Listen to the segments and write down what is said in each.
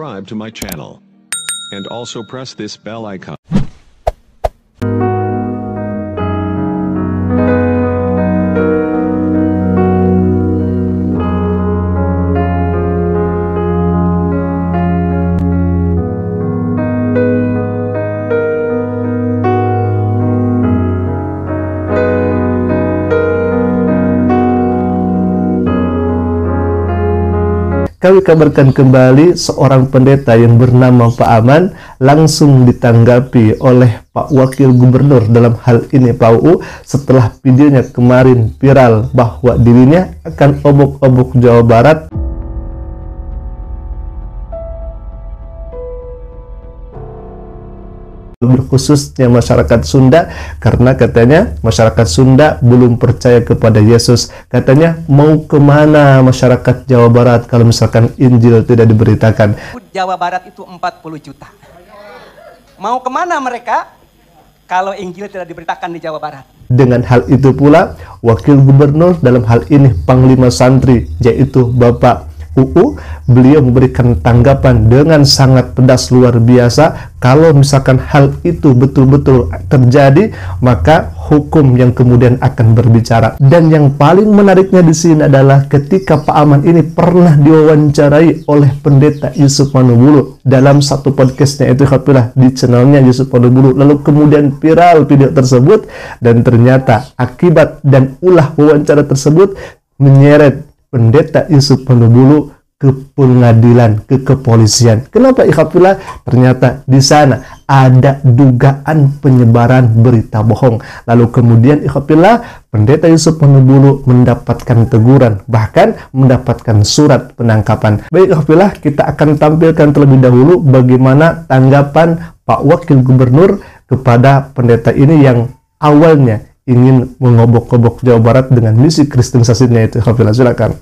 subscribe to my channel. And also press this bell icon. Kami kabarkan kembali seorang pendeta yang bernama Pak Aman langsung ditanggapi oleh Pak Wakil Gubernur, dalam hal ini Pak UU, setelah videonya kemarin viral bahwa dirinya akan obok-obok Jawa Barat. Khususnya masyarakat Sunda, karena katanya masyarakat Sunda belum percaya kepada Yesus. Katanya mau kemana masyarakat Jawa Barat kalau misalkan Injil tidak diberitakan? Jawa Barat itu 40 juta. Mau kemana mereka kalau Injil tidak diberitakan di Jawa Barat? Dengan hal itu pula Wakil Gubernur, dalam hal ini Panglima Santri, yaitu Bapak UU, beliau memberikan tanggapan dengan sangat pedas luar biasa. Kalau misalkan hal itu betul-betul terjadi, maka hukum yang kemudian akan berbicara. Dan yang paling menariknya di sini adalah ketika Pak Aman ini pernah diwawancarai oleh Pendeta Yusuf Manubulu dalam satu podcastnya, itu khatilah di channelnya Yusuf Manubulu. Lalu kemudian viral video tersebut, dan ternyata akibat dan ulah wawancara tersebut menyeret Pendeta Yusuf Manubulu ke pengadilan, ke kepolisian. Kenapa ikhafillah? Ternyata di sana ada dugaan penyebaran berita bohong. Lalu kemudian ikhafillah, Pendeta Yusuf Manubulu mendapatkan teguran, bahkan mendapatkan surat penangkapan. Baik ikhafillah, kita akan tampilkan terlebih dahulu bagaimana tanggapan Pak Wakil Gubernur kepada pendeta ini yang awalnya ingin mengobok-obok Jawa Barat dengan misi kristenisasinya itu. Ikhafillah, silakan.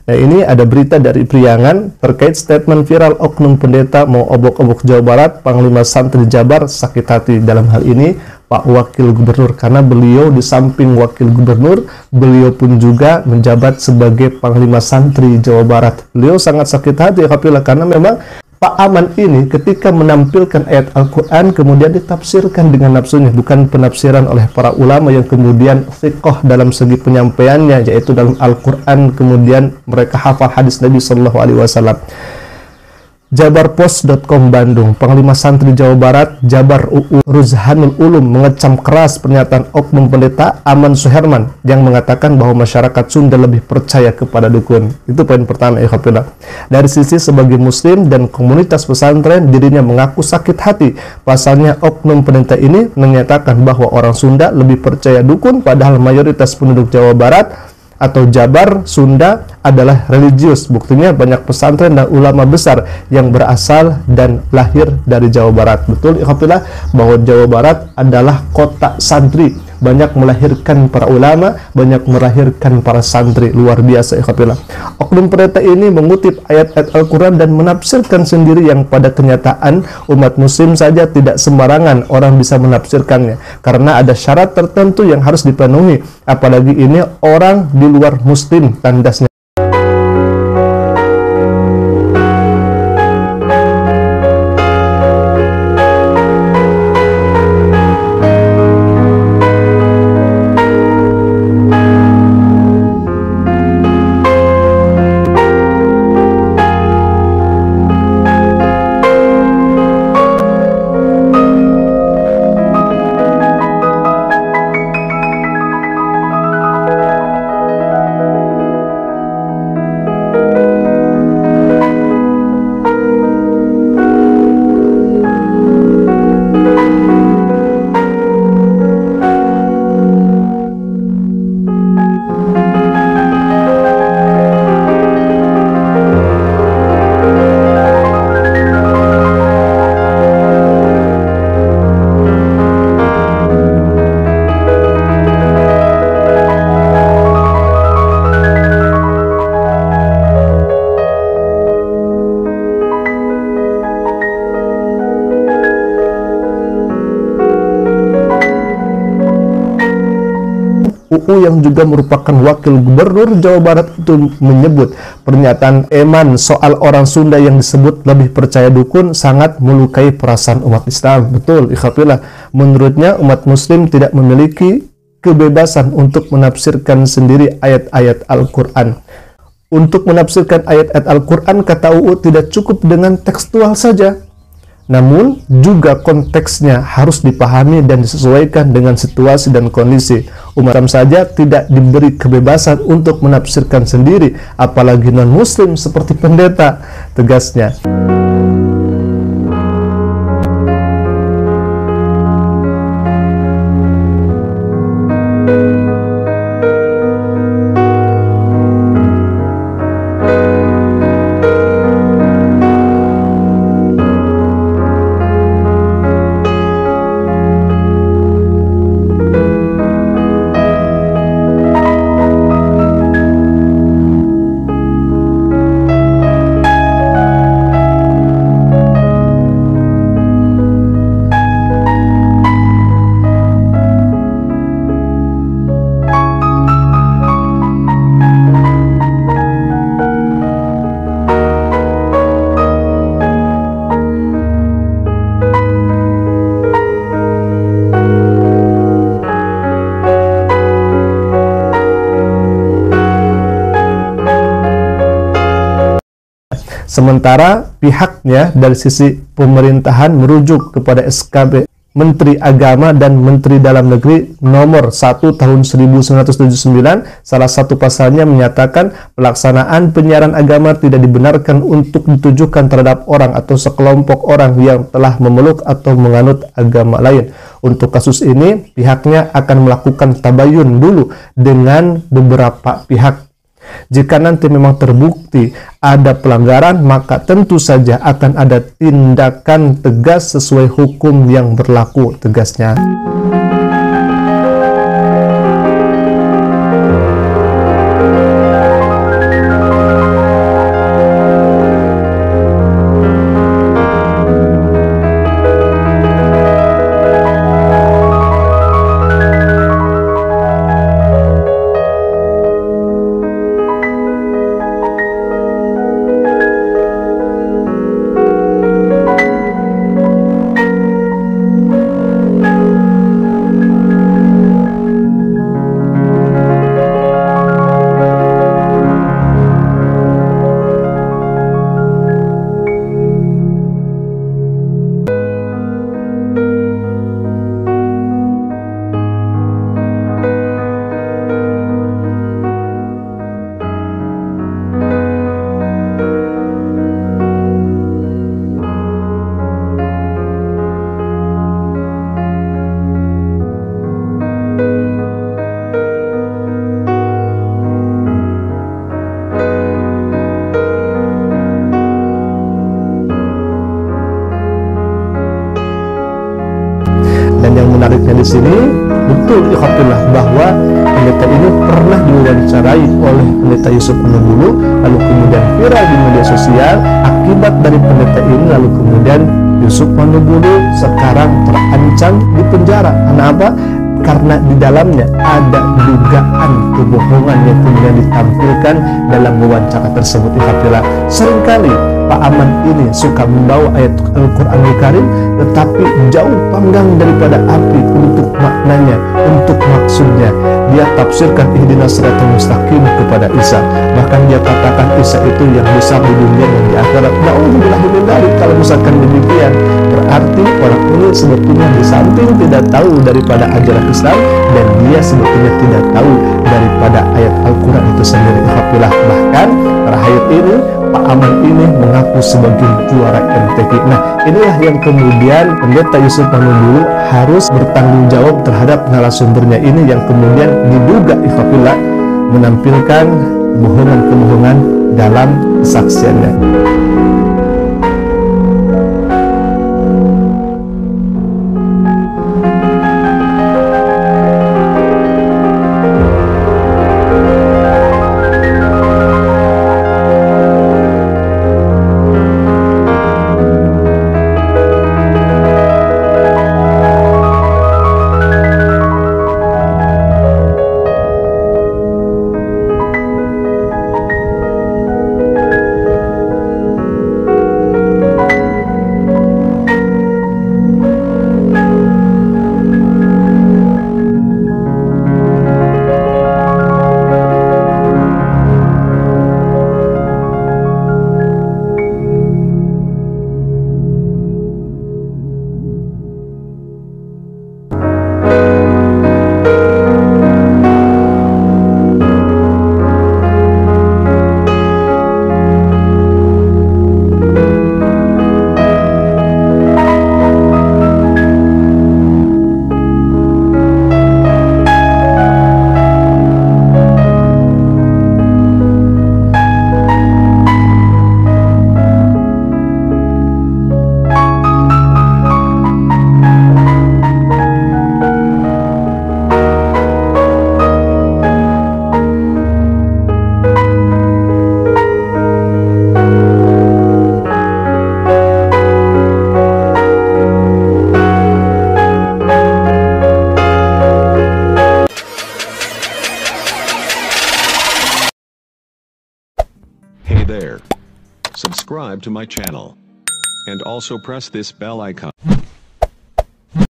Nah, ini ada berita dari Priangan terkait statement viral oknum pendeta mau obok-obok Jawa Barat. Panglima Santri Jabar sakit hati, dalam hal ini Pak Wakil Gubernur, karena beliau di samping Wakil Gubernur, beliau pun juga menjabat sebagai Panglima Santri Jawa Barat. Beliau sangat sakit hati karena memang Pak Aman ini ketika menampilkan ayat Al-Quran kemudian ditafsirkan dengan nafsunya, bukan penafsiran oleh para ulama yang kemudian thiqah dalam segi penyampaiannya, yaitu dalam Al-Quran kemudian mereka hafal hadis Nabi SAW. Jabarpost.com Bandung, Panglima Santri Jawa Barat Jabar UU Ruzhanul Ulum mengecam keras pernyataan oknum pendeta Aman Suherman yang mengatakan bahwa masyarakat Sunda lebih percaya kepada dukun. Itu poin pertama, ikhwatilah. Dari sisi sebagai muslim dan komunitas pesantren, dirinya mengaku sakit hati. Pasalnya oknum pendeta ini menyatakan bahwa orang Sunda lebih percaya dukun, padahal mayoritas penduduk Jawa Barat atau Jabar Sunda adalah religius. Buktinya banyak pesantren dan ulama besar yang berasal dan lahir dari Jawa Barat. Betul ikhwatilah bahwa Jawa Barat adalah kota santri, banyak melahirkan para ulama, banyak melahirkan para santri. Luar biasa ikhwatilah. Oknum pendeta ini mengutip ayat-ayat Al-Quran dan menafsirkan sendiri, yang pada kenyataan umat muslim saja tidak sembarangan orang bisa menafsirkannya, karena ada syarat tertentu yang harus dipenuhi, apalagi ini orang di luar muslim, tandasnya. UU yang juga merupakan wakil gubernur Jawa Barat itu menyebut pernyataan Eman soal orang Sunda yang disebut lebih percaya dukun sangat melukai perasaan umat Islam. Betul, ikhwafillah. Menurutnya umat muslim tidak memiliki kebebasan untuk menafsirkan sendiri ayat-ayat Al-Quran. Untuk menafsirkan ayat-ayat Al-Quran, kata UU, tidak cukup dengan tekstual saja, namun juga konteksnya harus dipahami dan disesuaikan dengan situasi dan kondisi. Umat Islam saja tidak diberi kebebasan untuk menafsirkan sendiri, apalagi non-muslim seperti pendeta, tegasnya. Sementara pihaknya dari sisi pemerintahan merujuk kepada SKB Menteri Agama dan Menteri Dalam Negeri nomor 1 tahun 1979, salah satu pasalnya menyatakan pelaksanaan penyiaran agama tidak dibenarkan untuk ditujukan terhadap orang atau sekelompok orang yang telah memeluk atau menganut agama lain. Untuk kasus ini, pihaknya akan melakukan tabayun dulu dengan beberapa pihak. Jika nanti memang terbukti ada pelanggaran, maka tentu saja akan ada tindakan tegas sesuai hukum yang berlaku, tegasnya. Dan yang menariknya di sini, betul ikhwatillah, bahwa pendeta ini pernah diwawancarai oleh pendeta Yusuf Manubulu, lalu kemudian viral di media sosial. Akibat dari pendeta ini, lalu kemudian Yusuf Manubulu sekarang terancam di penjara. Karena apa? Karena di dalamnya ada dugaan kebohongan yang kemudian ditampilkan dalam wawancara tersebut. Ikhwatillah, seringkali Pak Aman ini suka membawa ayat Al-Quranul Karim, tetapi jauh panggang daripada api untuk maknanya, untuk maksudnya. Dia tafsirkan ihdinas siratal mustaqim kepada Isa. Bahkan dia katakan Isa itu yang besar di dunia dan di akhirat. Na'udzubillah min dzalik. Kalau misalkan demikian, berarti orang ini sebetulnya di samping tidak tahu daripada ajaran Islam, dan dia sebetulnya tidak tahu daripada ayat Al-Quran itu sendiri. Alhamdulillah. Bahkan terakhir ini Pak Aman ini mengaku sebagai juara MTQ. Nah, inilah yang kemudian pendeta Yusuf Manubulu harus bertanggung jawab terhadap narasumbernya ini yang kemudian diduga ikhwafillah menampilkan kebohongan-kebohongan dalam kesaksiannya. there. Subscribe to my channel. And also press this bell icon.